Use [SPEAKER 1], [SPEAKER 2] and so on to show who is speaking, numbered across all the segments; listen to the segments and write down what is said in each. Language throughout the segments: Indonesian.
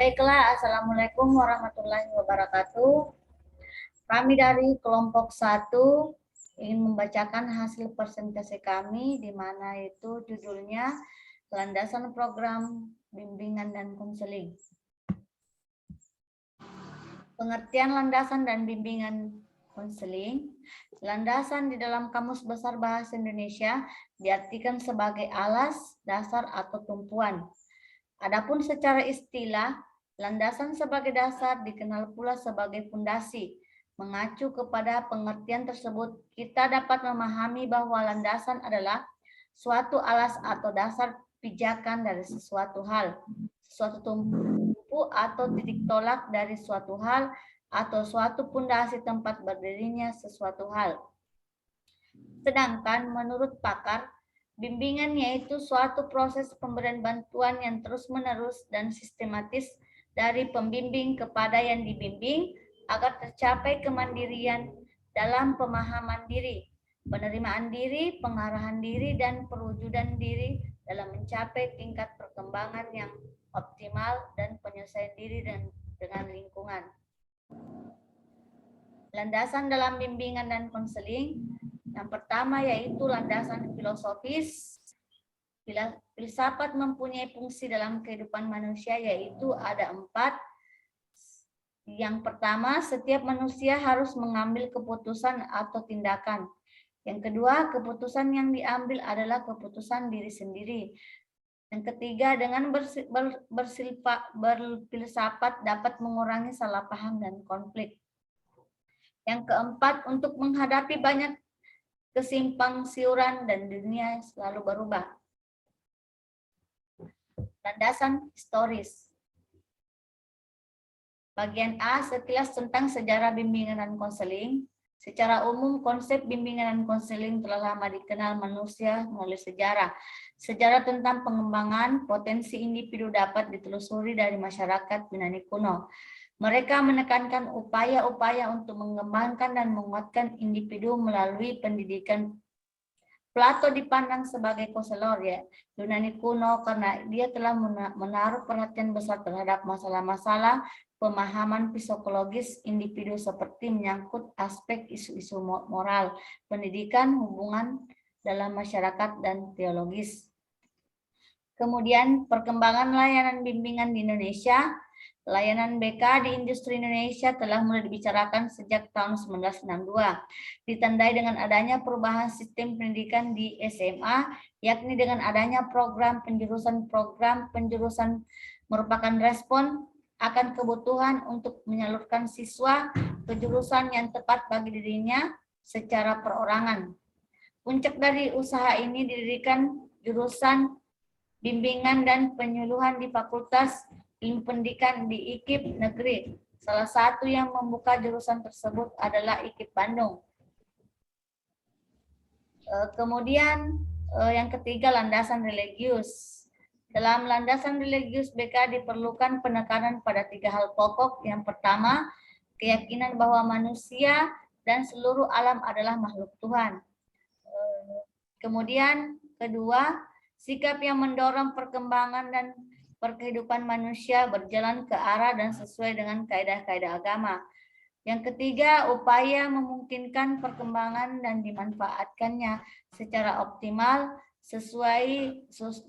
[SPEAKER 1] Baiklah, Assalamualaikum warahmatullahi wabarakatuh. Kami dari kelompok 1 ingin membacakan hasil presentasi kami, di mana itu judulnya Landasan Program Bimbingan dan Konseling. Pengertian landasan dan bimbingan konseling. Landasan di dalam Kamus Besar Bahasa Indonesia diartikan sebagai alas, dasar, atau tumpuan. Adapun secara istilah, landasan sebagai dasar dikenal pula sebagai fondasi. Mengacu kepada pengertian tersebut, kita dapat memahami bahwa landasan adalah suatu alas atau dasar pijakan dari sesuatu hal, suatu tumpu atau titik tolak dari suatu hal, atau suatu fondasi tempat berdirinya sesuatu hal. Sedangkan menurut pakar, bimbingan yaitu suatu proses pemberian bantuan yang terus-menerus dan sistematis dari pembimbing kepada yang dibimbing agar tercapai kemandirian dalam pemahaman diri, penerimaan diri, pengarahan diri, dan perwujudan diri dalam mencapai tingkat perkembangan yang optimal dan penyelesaian diri dengan lingkungan. Landasan dalam bimbingan dan konseling. Yang pertama yaitu landasan filosofis. Filsafat mempunyai fungsi dalam kehidupan manusia, yaitu ada 4. Yang pertama, setiap manusia harus mengambil keputusan atau tindakan. Yang kedua, keputusan yang diambil adalah keputusan diri sendiri. Yang ketiga, dengan berfilsafat dapat mengurangi salah paham dan konflik. Yang keempat, untuk menghadapi banyak kesimpang siuran dan dunia selalu berubah. Landasan historis. Bagian A, sekilas tentang sejarah bimbingan dan konseling. Secara umum, konsep bimbingan dan konseling telah lama dikenal manusia melalui sejarah. Sejarah tentang pengembangan potensi individu dapat ditelusuri dari masyarakat Yunani kuno. Mereka menekankan upaya-upaya untuk mengembangkan dan menguatkan individu melalui pendidikan. Plato dipandang sebagai konselor Yunani kuno karena dia telah menaruh perhatian besar terhadap masalah-masalah pemahaman psikologis individu seperti menyangkut aspek isu-isu moral, pendidikan, hubungan dalam masyarakat, dan teologis. Kemudian perkembangan layanan bimbingan di Indonesia. Layanan BK di industri Indonesia telah mulai dibicarakan sejak tahun 1962. Ditandai dengan adanya perubahan sistem pendidikan di SMA, yakni dengan adanya program penjurusan merupakan respon akan kebutuhan untuk menyalurkan siswa ke jurusan yang tepat bagi dirinya secara perorangan. Puncak dari usaha ini didirikan jurusan bimbingan dan penyuluhan di Fakultas Ilmu Pendidikan di IKIP Negeri. Salah satu yang membuka jurusan tersebut adalah IKIP Bandung. Kemudian yang ketiga, landasan religius. Dalam landasan religius BK diperlukan penekanan pada 3 hal pokok. Yang pertama, keyakinan bahwa manusia dan seluruh alam adalah makhluk Tuhan. Kemudian kedua, sikap yang mendorong perkembangan dan perkehidupan manusia berjalan ke arah dan sesuai dengan kaidah-kaidah agama. Yang ketiga, upaya memungkinkan perkembangan dan dimanfaatkannya secara optimal sesuai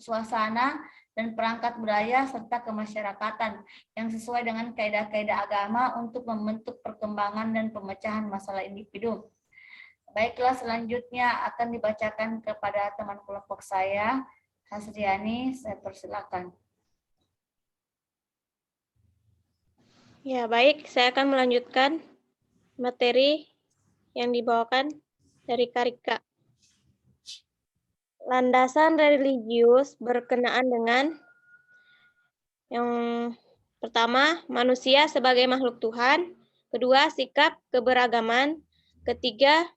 [SPEAKER 1] suasana dan perangkat budaya serta kemasyarakatan yang sesuai dengan kaidah-kaidah agama untuk membentuk perkembangan dan pemecahan masalah individu. Baiklah, selanjutnya akan dibacakan kepada teman kelompok saya, Hasriani, saya persilakan.
[SPEAKER 2] Ya, baik. Saya akan melanjutkan materi yang dibawakan dari Karika. Landasan religius berkenaan dengan yang pertama, manusia sebagai makhluk Tuhan. Kedua, sikap keberagaman. Ketiga,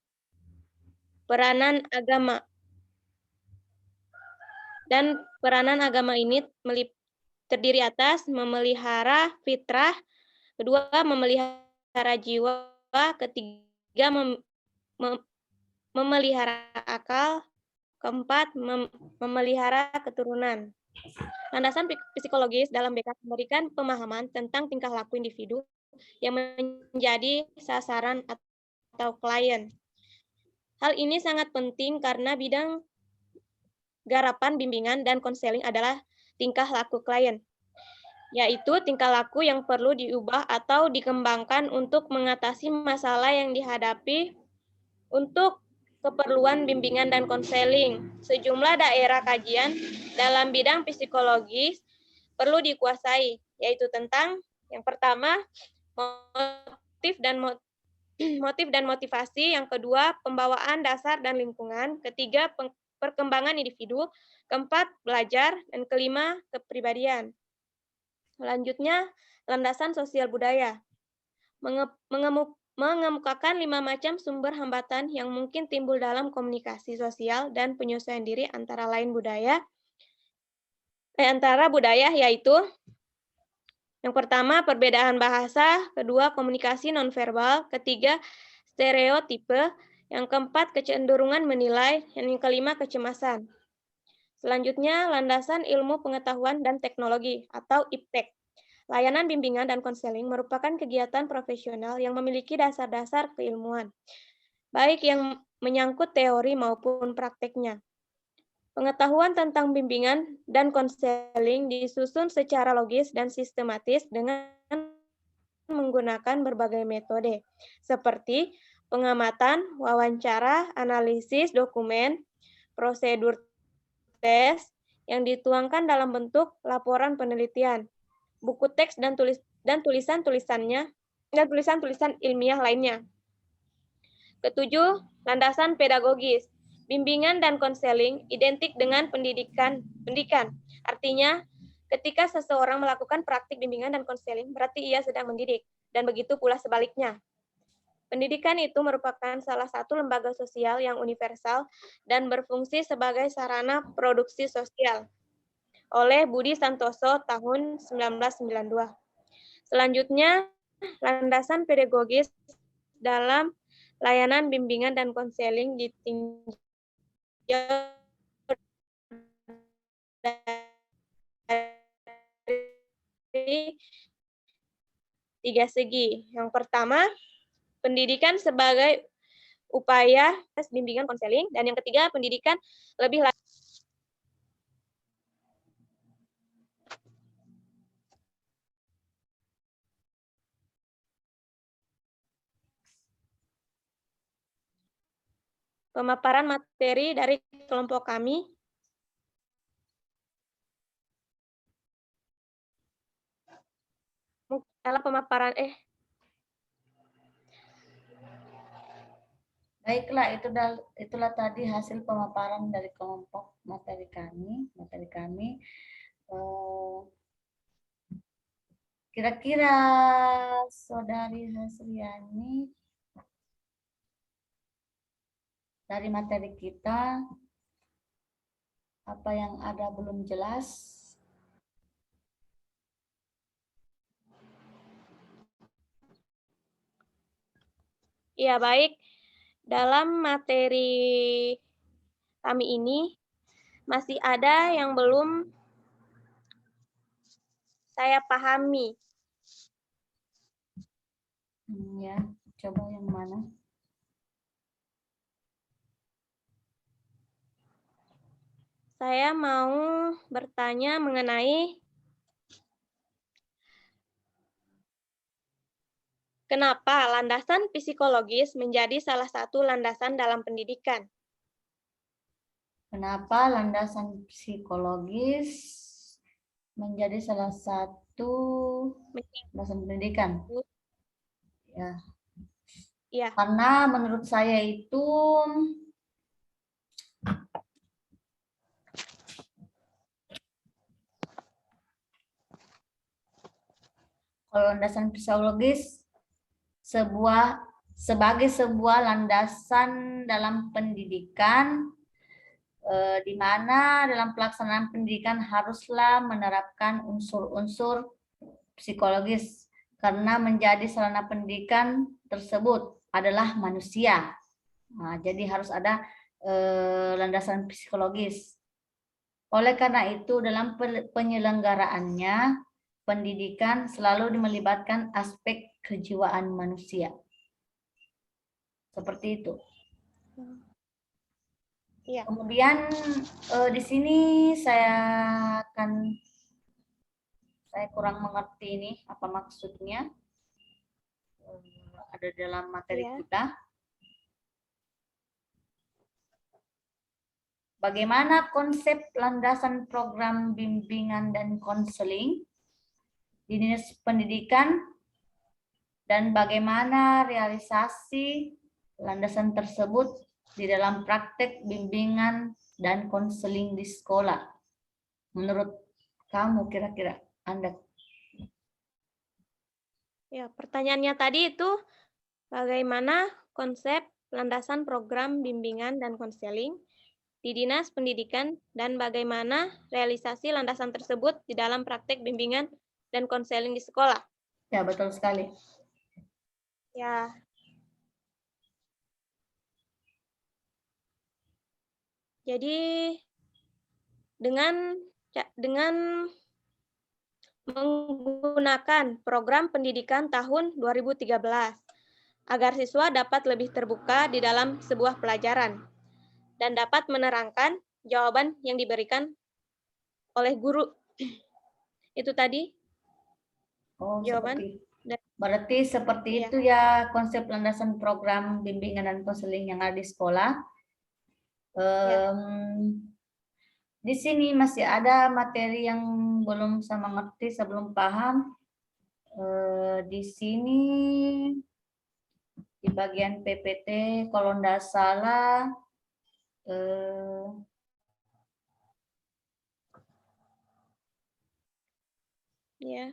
[SPEAKER 2] peranan agama. Dan peranan agama ini terdiri atas memelihara fitrah, kedua memelihara jiwa, ketiga memelihara akal, keempat memelihara keturunan. Landasan psikologis dalam BK memberikan pemahaman tentang tingkah laku individu yang menjadi sasaran atau klien. Hal ini sangat penting karena bidang garapan bimbingan dan konseling adalah tingkah laku klien, yaitu tingkah laku yang perlu diubah atau dikembangkan untuk mengatasi masalah yang dihadapi untuk keperluan bimbingan dan konseling. Sejumlah daerah kajian dalam bidang psikologis perlu dikuasai, yaitu tentang yang pertama, motif dan motivasi, yang kedua, pembawaan dasar dan lingkungan, ketiga, perkembangan individu, keempat, belajar, dan kelima, kepribadian. Selanjutnya, landasan sosial budaya. Mengemukakan 5 macam sumber hambatan yang mungkin timbul dalam komunikasi sosial dan penyesuaian diri antara budaya, yaitu yang pertama, perbedaan bahasa, kedua, komunikasi nonverbal, ketiga, stereotipe, yang keempat, kecenderungan menilai, dan yang kelima, kecemasan. Selanjutnya, landasan ilmu pengetahuan dan teknologi atau IPTEK. Layanan bimbingan dan konseling merupakan kegiatan profesional yang memiliki dasar-dasar keilmuan, baik yang menyangkut teori maupun prakteknya. Pengetahuan tentang bimbingan dan konseling disusun secara logis dan sistematis dengan menggunakan berbagai metode, seperti pengamatan, wawancara, analisis dokumen, prosedur tes yang dituangkan dalam bentuk laporan penelitian, buku teks dan tulisan-tulisan ilmiah lainnya. Ketujuh, landasan pedagogis. Bimbingan dan konseling identik dengan pendidikan. Artinya, ketika seseorang melakukan praktik bimbingan dan konseling, berarti ia sedang mendidik, dan begitu pula sebaliknya. Pendidikan itu merupakan salah satu lembaga sosial yang universal dan berfungsi sebagai sarana produksi sosial. Oleh Budi Santoso tahun 1992. Selanjutnya, landasan pedagogis dalam layanan bimbingan dan konseling ditinjau dari 3 segi. Yang pertama, pendidikan sebagai upaya bimbingan konseling, dan yang ketiga, pendidikan lebih lanjut. Pemaparan materi dari kelompok kami. Dalam pemaparan
[SPEAKER 1] Baiklah, itulah tadi hasil pemaparan dari kelompok materi kami. Kira-kira Saudari Hasriani, dari materi kita, apa yang ada belum jelas?
[SPEAKER 2] Ya, baik. Dalam materi kami ini, masih ada yang belum saya pahami.
[SPEAKER 1] Ya, coba yang mana?
[SPEAKER 2] Saya mau bertanya mengenai kenapa landasan psikologis menjadi salah satu landasan dalam pendidikan.
[SPEAKER 1] Kenapa landasan psikologis menjadi salah satu landasan pendidikan? Ya.
[SPEAKER 2] Ya.
[SPEAKER 1] Karena menurut saya itu kalau landasan psikologis sebagai sebuah landasan dalam pendidikan, di mana dalam pelaksanaan pendidikan haruslah menerapkan unsur-unsur psikologis, karena menjadi sarana pendidikan tersebut adalah manusia. Nah, jadi harus ada landasan psikologis. Oleh karena itu, dalam penyelenggaraannya, pendidikan selalu melibatkan aspek kejiwaan manusia. Seperti itu.
[SPEAKER 2] Iya.
[SPEAKER 1] Kemudian di sini saya kurang mengerti ini apa maksudnya. Ada dalam materi
[SPEAKER 2] Iya.
[SPEAKER 1] kita. Bagaimana konsep landasan program bimbingan dan konseling di Dinas Pendidikan dan bagaimana realisasi landasan tersebut di dalam praktek bimbingan dan konseling di sekolah. Menurut kamu kira-kira Anda?
[SPEAKER 2] Ya, pertanyaannya tadi itu bagaimana konsep landasan program bimbingan dan konseling di Dinas Pendidikan dan bagaimana realisasi landasan tersebut di dalam praktek bimbingan dan konseling di sekolah.
[SPEAKER 1] Ya, betul sekali.
[SPEAKER 2] Ya. Jadi dengan menggunakan program pendidikan tahun 2013 agar siswa dapat lebih terbuka di dalam sebuah pelajaran dan dapat menerangkan jawaban yang diberikan oleh guru. Itu tadi
[SPEAKER 1] Oh,
[SPEAKER 2] jawaban.
[SPEAKER 1] Berarti seperti
[SPEAKER 2] Iya.
[SPEAKER 1] itu ya konsep landasan program bimbingan dan konseling yang ada di sekolah. Di sini masih ada materi yang belum saya mengerti, sebelum paham. Di sini di bagian PPT kalau tidak salah
[SPEAKER 2] Ya.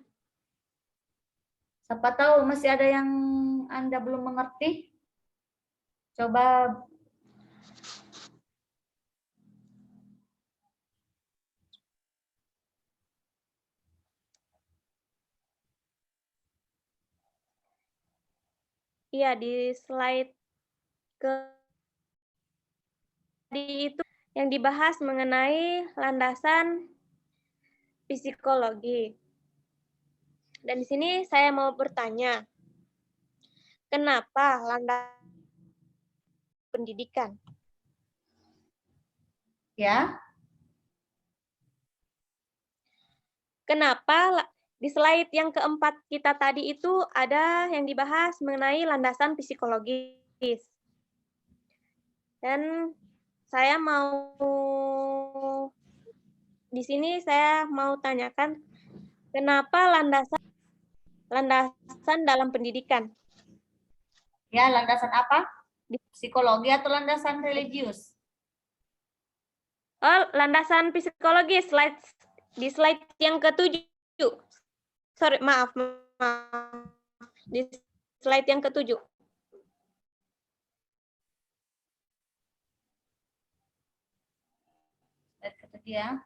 [SPEAKER 1] siapa tahu masih ada yang Anda belum mengerti. Coba
[SPEAKER 2] Iya, di slide itu yang dibahas mengenai landasan psikologi. Dan di sini saya mau bertanya, kenapa landasan pendidikan?
[SPEAKER 1] ya.
[SPEAKER 2] Kenapa di slide yang keempat kita tadi itu ada yang dibahas mengenai landasan psikologis. Dan saya mau di sini saya mau tanyakan kenapa landasan dalam pendidikan?
[SPEAKER 1] Ya, landasan apa? Psikologi atau landasan religius?
[SPEAKER 2] Oh, landasan psikologis di slide yang ke-7. Sorry, maaf. Di slide yang ke-7.
[SPEAKER 1] Ya.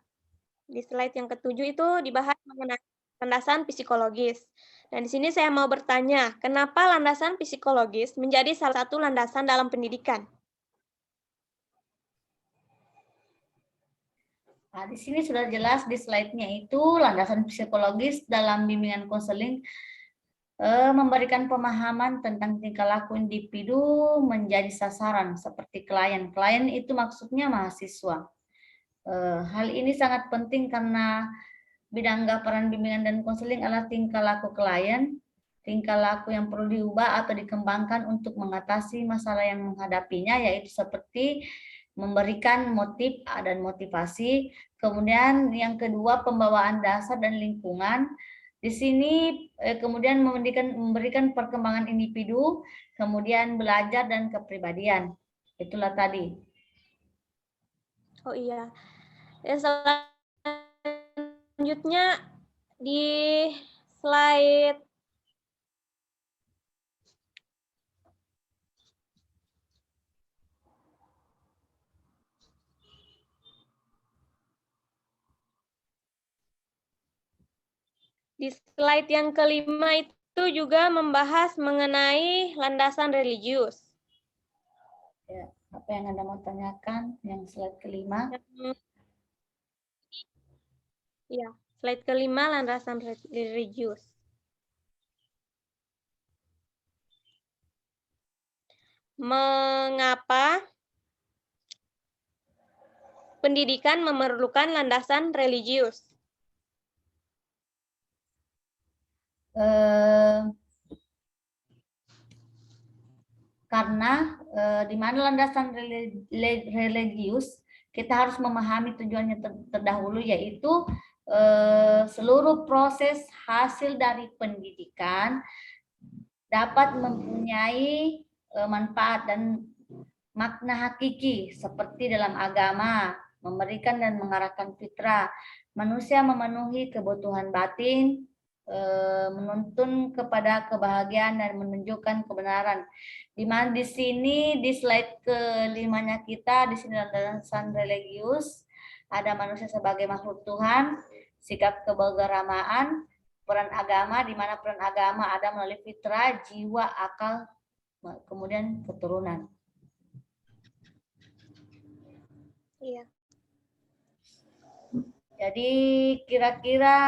[SPEAKER 2] Di slide yang ke-7 itu dibahas mengenai landasan psikologis. Dan di sini saya mau bertanya, kenapa landasan psikologis menjadi salah satu landasan dalam pendidikan?
[SPEAKER 1] Nah, di sini sudah jelas di slide-nya itu landasan psikologis dalam bimbingan konseling memberikan pemahaman tentang tingkah laku individu menjadi sasaran seperti klien. Klien itu maksudnya mahasiswa. Hal ini sangat penting karena bidang peran bimbingan dan konseling adalah tingkah laku klien, tingkah laku yang perlu diubah atau dikembangkan untuk mengatasi masalah yang menghadapinya, yaitu seperti memberikan motif dan motivasi. Kemudian yang kedua, pembawaan dasar dan lingkungan. Di sini kemudian memberikan perkembangan individu, kemudian belajar dan kepribadian. Itulah tadi.
[SPEAKER 2] Oh iya. Dan selanjutnya di slide yang kelima itu juga membahas mengenai landasan religius.
[SPEAKER 1] Ya, apa yang Anda mau tanyakan yang slide kelima?
[SPEAKER 2] Ya, slide kelima, landasan religius. Mengapa pendidikan memerlukan landasan religius?
[SPEAKER 1] Karena di mana landasan religius kita harus memahami tujuannya terdahulu, yaitu seluruh proses hasil dari pendidikan dapat mempunyai manfaat dan makna hakiki seperti dalam agama, memberikan dan mengarahkan fitrah, manusia memenuhi kebutuhan batin, menuntun kepada kebahagiaan dan menunjukkan kebenaran. Di mana di sini di slide kelimanya kita, di sini landasan religius, ada manusia sebagai makhluk Tuhan, sikap keberagamaan, peran agama, di mana peran agama ada melalui fitrah, jiwa, akal, kemudian keturunan.
[SPEAKER 2] Iya.
[SPEAKER 1] Jadi kira-kira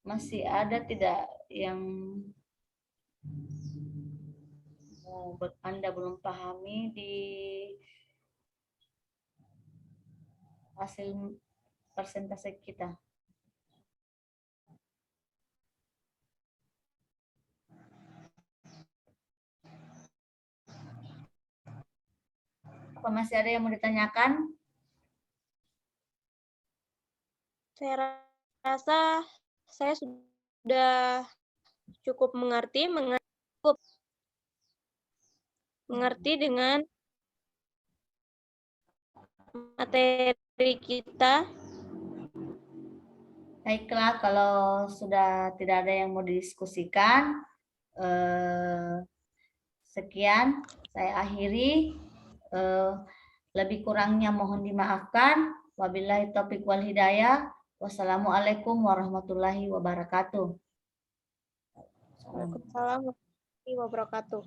[SPEAKER 1] masih ada tidak yang Anda belum pahami di hasil persentase kita? Apa masih ada yang mau ditanyakan?
[SPEAKER 2] Saya rasa saya sudah cukup mengerti dengan materi kita.
[SPEAKER 1] Baiklah, kalau sudah tidak ada yang mau didiskusikan, sekian saya akhiri. Lebih kurangnya mohon dimaafkan. Wabillahi taufiq wal hidayah. Wassalamualaikum warahmatullahi wabarakatuh.
[SPEAKER 2] Waalaikumsalam warahmatullahi wabarakatuh.